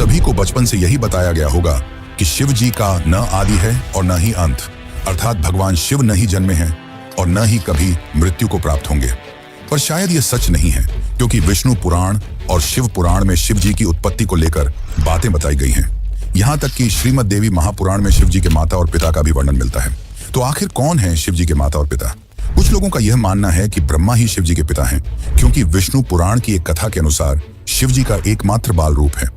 सभी को बचपन से यही बताया गया होगा कि शिव जी का न आदि है और न ही अंत, अर्थात भगवान शिव न ही जन्मे हैं और न ही कभी मृत्यु को प्राप्त होंगे। पर शायद ये सच नहीं है, क्योंकि विष्णु पुराण और शिव पुराण में शिव जी की उत्पत्ति को लेकर बातें बताई गई हैं। यहाँ तक कि श्रीमद् देवी महापुराण में शिव जी के माता और पिता का भी वर्णन मिलता है। तो आखिर कौन है शिव जी के माता और पिता? कुछ लोगों का यह मानना है कि ब्रह्मा ही शिव जी के पिता हैं, क्योंकि विष्णु पुराण की एक कथा के अनुसार शिव जी का एकमात्र बाल रूप है,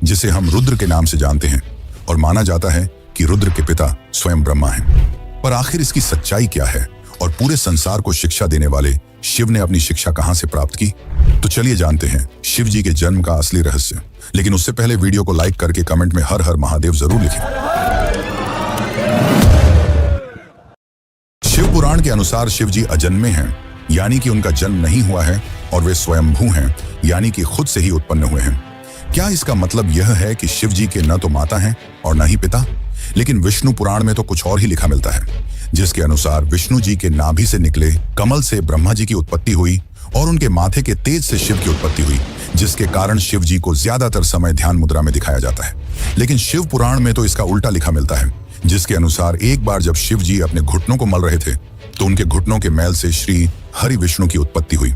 जिसे हम रुद्र के नाम से जानते हैं, और माना जाता है कि रुद्र के पिता स्वयं ब्रह्मा हैं। पर आखिर इसकी सच्चाई क्या है और पूरे संसार को शिक्षा देने वाले शिव ने अपनी शिक्षा कहां से प्राप्त की? तो चलिए जानते हैं शिव जी के जन्म का असली रहस्य। लेकिन उससे पहले वीडियो को लाइक करके कमेंट में हर हर महादेव जरूर लिखें। शिव पुराण के अनुसार शिव जी अजन्मे हैं, यानी कि उनका जन्म नहीं हुआ है, और वे स्वयंभू हैं, यानी कि खुद से ही उत्पन्न हुए हैं। क्या इसका मतलब यह है कि शिव जी के न तो माता हैं और न ही पिता? लेकिन विष्णु पुराण में तो कुछ और ही लिखा मिलता है, जिसके अनुसार विष्णु जी के नाभि से निकले कमल से ब्रह्मा जी की उत्पत्ति हुई और उनके माथे के तेज से शिव की उत्पत्ति हुई, जिसके कारण शिव जी को ज्यादातर समय ध्यान मुद्रा में दिखाया जाता है। लेकिन शिव पुराण में तो इसका उल्टा लिखा मिलता है, जिसके अनुसार एक बार जब शिव जी अपने घुटनों को मल रहे थे तो उनके घुटनों के मैल से श्री हरि विष्णु की उत्पत्ति हुई।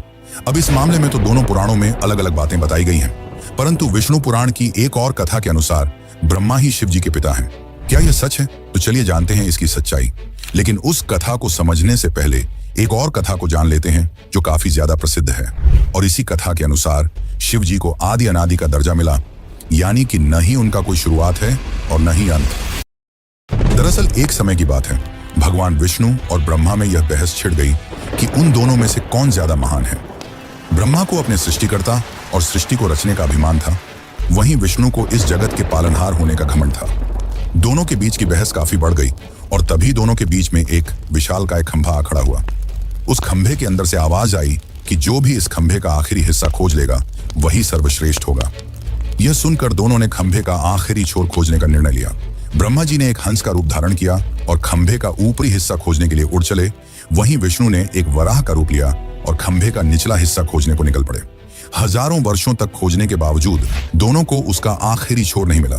अब इस मामले में तो दोनों पुराणों में अलग अलग बातें बताई गई हैं, परंतु विष्णु पुराण की एक और कथा के अनुसार ब्रह्मा ही शिव जी के पिता हैं। क्या यह सच है? तो चलिए जानते हैं इसकी सच्चाई। लेकिन उस कथा को समझने से पहले एक और कथा को जान लेते हैं, जो काफी ज्यादा प्रसिद्ध है। और इसी कथा के अनुसार शिव जी को आदि अनादि का दर्जा मिला, यानी कि न ही उनका कोई शुरुआत है और न ही अंत। दरअसल एक समय की बात है, भगवान विष्णु और ब्रह्मा में यह बहस छिड़ गई कि उन दोनों में से कौन ज्यादा महान है। ब्रह्मा को अपने सृष्टिकर्ता और सृष्टि को रचने का अभिमान था, वहीं विष्णु को इस जगत के पालनहार होने का घमंड था। दोनों के बीच की बहस काफी बढ़ गई और तभी दोनों के बीच में एक विशालकाय खंभा आ खड़ा हुआ। उस खंभे के अंदर से आवाज आई कि जो भी इस खंभे का आखिरी हिस्सा खोज लेगा वही सर्वश्रेष्ठ होगा। यह सुनकर दोनों ने खंभे का आखिरी छोर खोजने का निर्णय लिया। ब्रह्मा जी ने एक हंस का रूप धारण किया और खंभे का ऊपरी हिस्सा खोजने के लिए उड़ चले, वहीं विष्णु ने एक वराह का रूप लिया और खंभे का निचला हिस्सा खोजने को निकल पड़े। हजारों वर्षों तक खोजने के बावजूद दोनों को उसका आखिरी छोर नहीं मिला,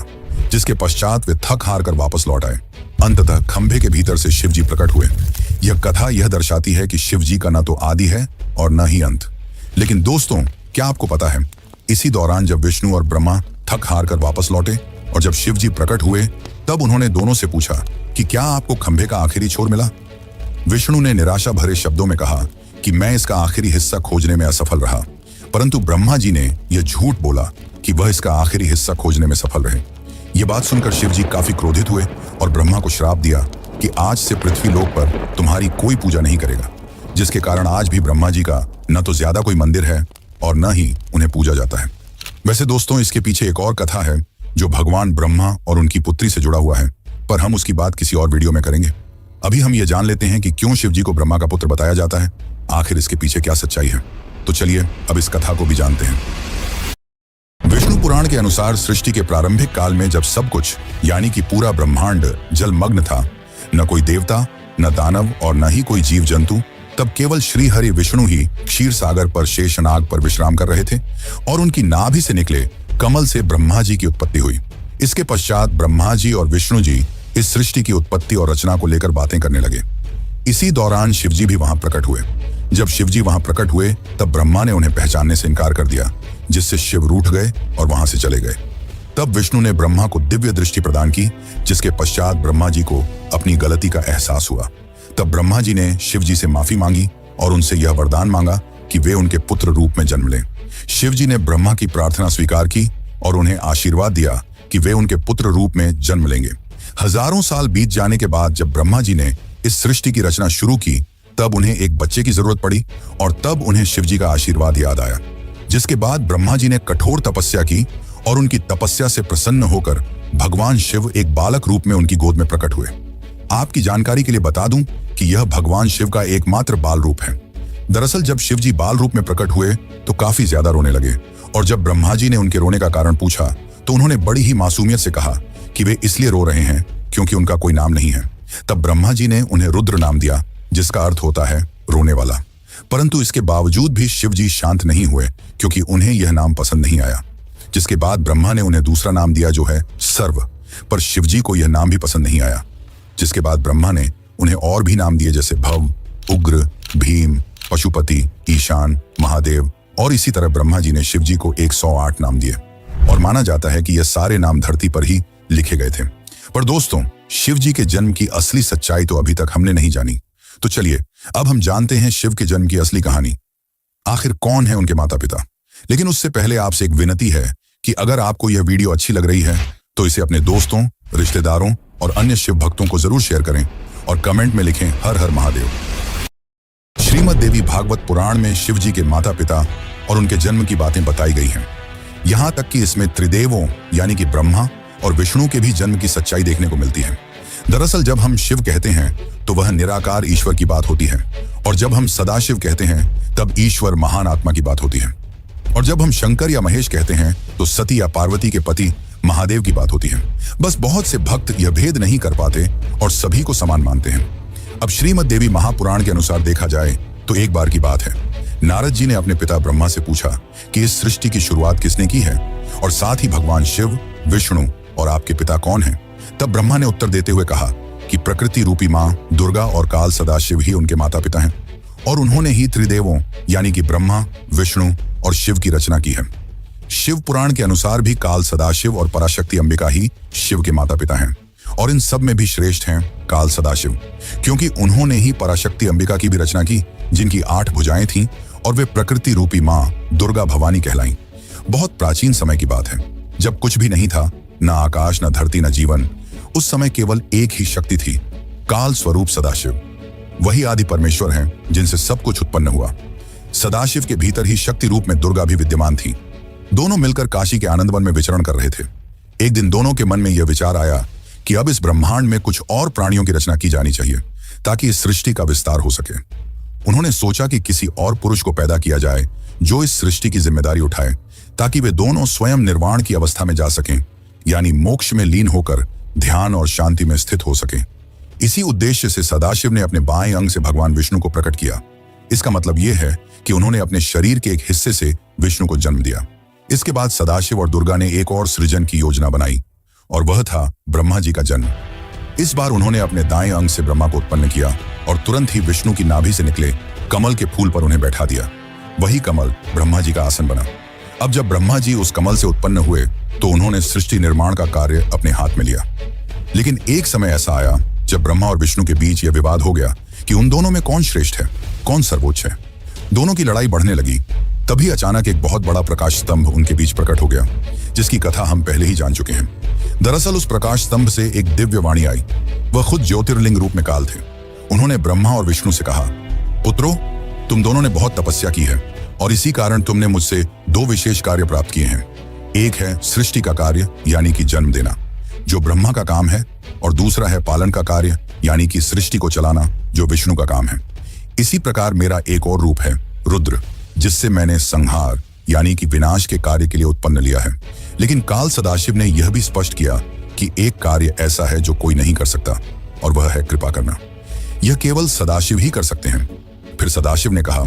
जिसके पश्चात वे थक हार कर वापस लौट आए। अंततः खंभे के भीतर से शिव जी प्रकट हुए। यह कथा यह दर्शाती है कि शिव जी का न तो आदि है और न ही अंत। लेकिन दोस्तों, क्या आपको पता है, इसी दौरान जब विष्णु और ब्रह्मा थक हार कर वापस लौटे और जब शिव जी प्रकट हुए, तब उन्होंने दोनों से पूछा कि क्या आपको खंभे का आखिरी छोर मिला? विष्णु ने निराशा भरे शब्दों में कहा कि मैं इसका आखिरी हिस्सा खोजने में असफल रहा, परंतु ब्रह्मा जी ने यह झूठ बोला कि वह इसका आखिरी हिस्सा खोजने में सफल रहे। यह बात सुनकर शिव जी काफी क्रोधित हुए और ब्रह्मा को श्राप दिया कि आज से पृथ्वी लोक पर तुम्हारी कोई पूजा नहीं करेगा, जिसके कारण आज भी ब्रह्मा जी का न तो ज्यादा कोई मंदिर है और न ही उन्हें पूजा जाता है। वैसे दोस्तों, इसके पीछे एक और कथा है जो भगवान ब्रह्मा और उनकी पुत्री से जुड़ा हुआ है, पर हम उसकी बात किसी और वीडियो में करेंगे। अभी हम ये जान लेते हैं कि क्यों शिव जी को ब्रह्मा का पुत्र बताया जाता है, आखिर इसके पीछे क्या सच्चाई है। तो चलिए अब इस कथा को भी जानते हैं। विष्णु पुराण के अनुसार सृष्टि के प्रारंभिक काल में जब सब कुछ यानी कि पूरा ब्रह्मांड जलमग्न था, न कोई देवता, न दानव और न ही कोई जीव जंतु, तब केवल श्री हरि विष्णु ही क्षीर सागर पर शेषनाग पर विश्राम कर रहे थे और उनकी नाभि से निकले कमल से ब्रह्मा जी की उत्पत्ति हुई। इसके पश्चात ब्रह्मा जी और विष्णु जी इस सृष्टि की उत्पत्ति और रचना को लेकर बातें करने लगे। इसी दौरान शिव जी भी वहां प्रकट हुए। जब शिव जी वहां प्रकट हुए तब ब्रह्मा ने उन्हें पहचानने से इनकार कर दिया, जिससे शिव रूठ गए और वहां से चले गए। तब विष्णु ने ब्रह्मा को दिव्य दृष्टि प्रदान की, जिसके पश्चात ब्रह्मा जी को अपनी गलती का एहसास हुआ। तब ब्रह्मा जी ने शिव जी से माफी मांगी और उनसे यह वरदान मांगा कि वे उनके पुत्र रूप में जन्म लें। शिव जी ने ब्रह्मा की प्रार्थना स्वीकार की और उन्हें आशीर्वाद दिया कि वे उनके पुत्र रूप में जन्म लेंगे। हजारों साल बीत जाने के बाद जब ब्रह्मा जी ने इस सृष्टि की रचना शुरू की, तब उन्हें एक बच्चे की जरूरत पड़ी और तब उन्हें शिव जी का आशीर्वाद याद आया, जिसके बाद ब्रह्मा जी ने कठोर तपस्या की और उनकी तपस्या से प्रसन्न होकर भगवान शिव एक बालक रूप में उनकी गोद में प्रकट हुए। आपकी जानकारी के लिए बता दूं कि यह भगवान शिव का एकमात्र बाल रूप है। दरअसल जब शिव जी बाल रूप में प्रकट हुए तो काफी ज्यादा रोने लगे और जब ब्रह्मा जी ने उनके रोने का कारण पूछा तो उन्होंने बड़ी ही मासूमियत से कहा कि वे इसलिए रो रहे हैं क्योंकि उनका कोई नाम नहीं है। तब ब्रह्मा जी ने उन्हें रुद्र नाम दिया, जिसका अर्थ होता है रोने वाला। परंतु इसके बावजूद भी शिव जी शांत नहीं हुए क्योंकि उन्हें यह नाम पसंद नहीं आया। जिसके बाद ब्रह्मा ने उन्हें दूसरा नाम दिया जो है सर्व। पर शिवजी को यह नाम भी पसंद नहीं आया, जिसके बाद ब्रह्मा ने उन्हें और भी नाम दिए जैसे भव, उग्र, भीम, पशुपति, ईशान, महादेव, और इसी तरह ब्रह्मा जी ने शिवजी को 108 नाम दिए और माना जाता है कि यह सारे नाम धरती पर ही लिखे गए थे। पर दोस्तों, शिवजी के जन्म की असली सच्चाई तो अभी तक हमने नहीं जानी। तो चलिए अब हम जानते हैं शिव के जन्म की असली कहानी। आखिर कौन है उनके माता पिता। लेकिन उससे पहले आपसे एक विनती है कि अगर आपको यह वीडियो अच्छी लग रही है तो इसे अपने दोस्तों, रिश्तेदारों और अन्य शिव भक्तों को जरूर शेयर करें और कमेंट में लिखें हर हर महादेव। श्रीमद् देवी भागवत पुराण में शिव जी के माता पिता और उनके जन्म की बातें बताई गई हैं। यहाँ तक कि इसमें त्रिदेवों यानी कि ब्रह्मा और विष्णु के भी जन्म की सच्चाई देखने को मिलती है। दरअसल जब हम शिव कहते हैं तो वह निराकार ईश्वर की बात होती है, और जब हम सदाशिव कहते हैं तब ईश्वर महान आत्मा की बात होती है, और जब हम शंकर या महेश कहते हैं तो सती या पार्वती के पति महादेव की बात होती है। बस बहुत से भक्त यह भेद नहीं कर पाते और सभी को समान मानते हैं। अब श्रीमद् देवी महापुराण के अनुसार देखा जाए तो एक बार की बात है, नारद जी ने अपने पिता ब्रह्मा से पूछा कि इस सृष्टि की शुरुआत किसने की है, और साथ ही भगवान शिव, विष्णु और आपके पिता कौन हैं। तब ब्रह्मा ने उत्तर देते हुए कहा कि प्रकृति रूपी मां दुर्गा और काल सदाशिव ही उनके माता पिता हैं, और उन्होंने ही त्रिदेवों यानी कि ब्रह्मा, विष्णु और शिव की रचना की है। शिव पुराण के अनुसार भी काल सदाशिव और पराशक्ति अंबिका ही शिव के माता पिता हैं, और इन सब में भी श्रेष्ठ हैं काल सदाशिव, क्योंकि उन्होंने ही पराशक्ति अंबिका की भी रचना की, जिनकी 8 भुजाएं थीं और वे प्रकृति रूपी मां दुर्गा भवानी कहलाईं। बहुत प्राचीन समय की बात है, जब कुछ भी नहीं था, न आकाश, न धरती, न जीवन। उस समय केवल एक ही शक्ति थी, काल स्वरूप सदाशिव। वही आदि परमेश्वर हैं जिनसे सब कुछ उत्पन्न हुआ। सदाशिव के भीतर ही शक्ति रूप में दुर्गा भी विद्यमान थी। दोनों मिलकर काशी के आनंदवन में विचरण कर रहे थे। एक दिन दोनों के मन में यह विचार आया कि अब इस ब्रह्मांड में कुछ और प्राणियों की रचना की जानी चाहिए ताकि इस सृष्टि का विस्तार हो सके। उन्होंने सोचा कि किसी और पुरुष को पैदा किया जाए जो इस सृष्टि की जिम्मेदारी उठाए, ताकि वे दोनों स्वयं निर्वाण की अवस्था में जा सकें, यानी मोक्ष में लीन होकर ध्यान और शांति में स्थित हो सकें। इसी उद्देश्य से सदाशिव ने अपने बाएं अंग से भगवान विष्णु को प्रकट किया। इसका मतलब यह है कि उन्होंने अपने शरीर के एक हिस्से से विष्णु को जन्म दिया। इसके बाद सदाशिव और दुर्गा ने एक और सृजन की योजना बनाई, और वह था ब्रह्मा जी का जन्म। इस बार उन्होंने अपने दाएं अंग से ब्रह्मा को उत्पन्न किया और तुरंत ही विष्णु की नाभि से निकले कमल के फूल पर उन्हें बैठा दिया। वही कमल ब्रह्मा जी का आसन बना। अब जब ब्रह्मा जी उस कमल से उत्पन्न हुए तो उन्होंने सृष्टि निर्माण का कार्य अपने हाथ में लिया। लेकिन एक समय ऐसा आया जब ब्रह्मा और विष्णु के बीच यह विवाद हो गया कि उन दोनों में कौन श्रेष्ठ है, कौन सर्वोच्च है। दोनों की लड़ाई बढ़ने लगी। तभी अचानक एक बहुत बड़ा प्रकाश स्तंभ उनके बीच प्रकट हो गया, जिसकी कथा हम पहले ही जान चुके हैं। दरअसल उस प्रकाश स्तंभ से एक दिव्य वाणी आई। वह खुद ज्योतिर्लिंग रूप में काल थे। उन्होंने ब्रह्मा और विष्णु से कहा, पुत्रों, तुम दोनों ने बहुत तपस्या की है और इसी कारण तुमने मुझसे 2 विशेष कार्य प्राप्त किए हैं। एक है सृष्टि का कार्य यानी कि जन्म देना, जो ब्रह्मा का काम है, और दूसरा है पालन का कार्य यानी कि सृष्टि को चलाना, जो विष्णु का काम है। इसी प्रकार मेरा एक और रूप है रुद्र, जिससे मैंने संहार यानी कि विनाश के कार्य के लिए उत्पन्न लिया है। लेकिन काल सदाशिव ने यह भी स्पष्ट किया कि एक कार्य ऐसा है जो कोई नहीं कर सकता, और वह है कृपा करना। यह केवल सदाशिव ही कर सकते हैं। फिर सदाशिव ने कहा,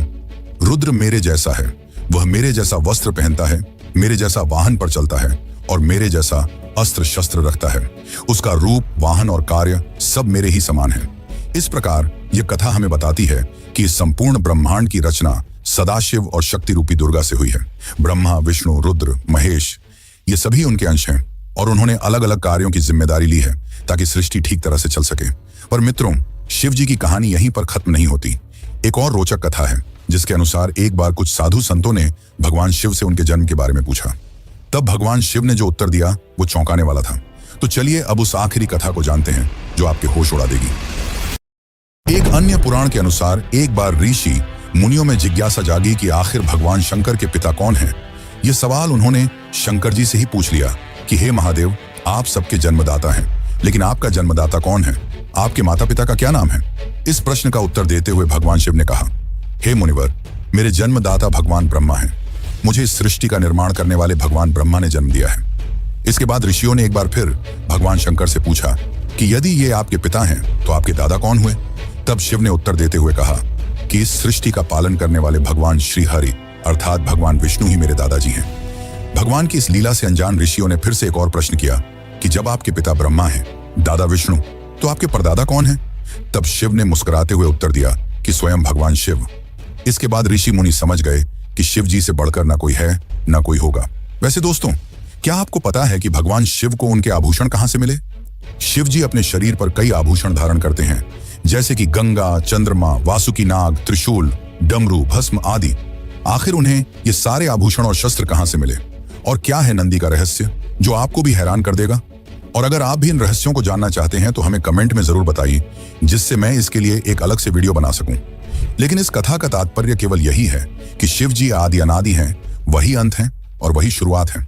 रुद्र मेरे जैसा है, वह मेरे जैसा वस्त्र पहनता है, मेरे जैसा वाहन पर चलता है और मेरे जैसा अस्त्र शस्त्र रखता है। उसका रूप, वाहन और कार्य सब मेरे ही समान है। इस प्रकार यह कथा हमें बताती है कि इस संपूर्ण ब्रह्मांड की रचना सदाशिव और शक्ति रूपी दुर्गा से हुई है। ब्रह्मा, विष्णु, रुद्र, महेश ये सभी उनके अंश हैं, और उन्होंने अलग अलग कार्यों की जिम्मेदारी ली है ताकि सृष्टि ठीक तरह से चल सके। पर मित्रों, शिव जी की कहानी यहीं पर खत्म नहीं होती। एक और रोचक कथा है, जिसके अनुसार एक बार कुछ साधु संतों ने भगवान शिव से उनके जन्म के बारे में पूछा। तब भगवान शिव ने जो उत्तर दिया वो चौंकाने वाला था। तो चलिए अब उस आखिरी कथा को जानते हैं जो आपके होश उड़ा देगी। एक अन्य पुराण के अनुसार एक बार ऋषि मुनियों में जिज्ञासा जागी कि आखिर भगवान शंकर के पिता कौन हैं। यह सवाल उन्होंने शंकर जी से ही पूछ लिया कि हे महादेव, आप सबके जन्मदाता हैं, लेकिन आपका जन्मदाता कौन है? आपके माता पिता का क्या नाम है? इस प्रश्न का उत्तर देते हुए भगवान शिव ने कहा, हे मुनिवर, मेरे जन्मदाता भगवान ब्रह्मा हैं। मुझे इस सृष्टि का निर्माण करने वाले भगवान ब्रह्मा ने जन्म दिया है। इसके बाद ऋषियों ने एक बार फिर भगवान शंकर से पूछा कि यदि ये आपके पिता हैं तो आपके दादा कौन हुए? तब शिव ने उत्तर देते हुए कहा कि इस सृष्टि का पालन करने वाले भगवान श्री हरि अर्थात भगवान विष्णु ही मेरे दादाजी हैं। भगवान की इस लीला से अनजान ऋषियों ने फिर से एक और प्रश्न किया कि जब आपके पिता ब्रह्मा हैं, दादा विष्णु, तो आपके परदादा कौन हैं? तब शिव ने मुस्कुराते हुए उत्तर दिया कि स्वयं भगवान शिव। इसके बाद ऋषि मुनि समझ गए कि शिव जी से बढ़कर ना कोई है, ना कोई होगा। वैसे दोस्तों, क्या आपको पता है कि भगवान शिव को उनके आभूषण कहां से मिले? शिव जी अपने शरीर पर कई आभूषण धारण करते हैं, जैसे कि गंगा, चंद्रमा, वासुकी नाग, त्रिशूल, डमरू, भस्म आदि। आखिर उन्हें ये सारे आभूषण और शस्त्र कहां से मिले? और क्या है नंदी का रहस्य, जो आपको भी हैरान कर देगा? और अगर आप भी इन रहस्यों को जानना चाहते हैं तो हमें कमेंट में जरूर बताइए, जिससे मैं इसके लिए एक अलग से वीडियो बना सकूं। लेकिन इस कथा का तात्पर्य केवल यही है कि शिव जी आदि अनादि हैं, वही अंत हैं और वही शुरुआत है।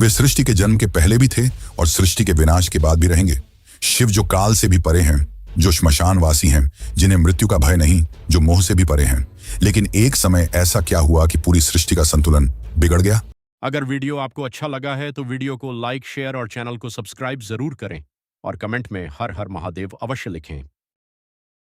वे सृष्टि के जन्म के पहले भी थे और सृष्टि के विनाश के बाद भी रहेंगे। शिव जो काल से भी परे हैं, जो श्मशानवासी हैं, जिन्हें मृत्यु का भय नहीं, जो मोह से भी परे हैं। लेकिन एक समय ऐसा क्या हुआ कि पूरी सृष्टि का संतुलन बिगड़ गया? अगर वीडियो आपको अच्छा लगा है तो वीडियो को लाइक, शेयर और चैनल को सब्सक्राइब जरूर करें और कमेंट में हर हर महादेव अवश्य लिखें।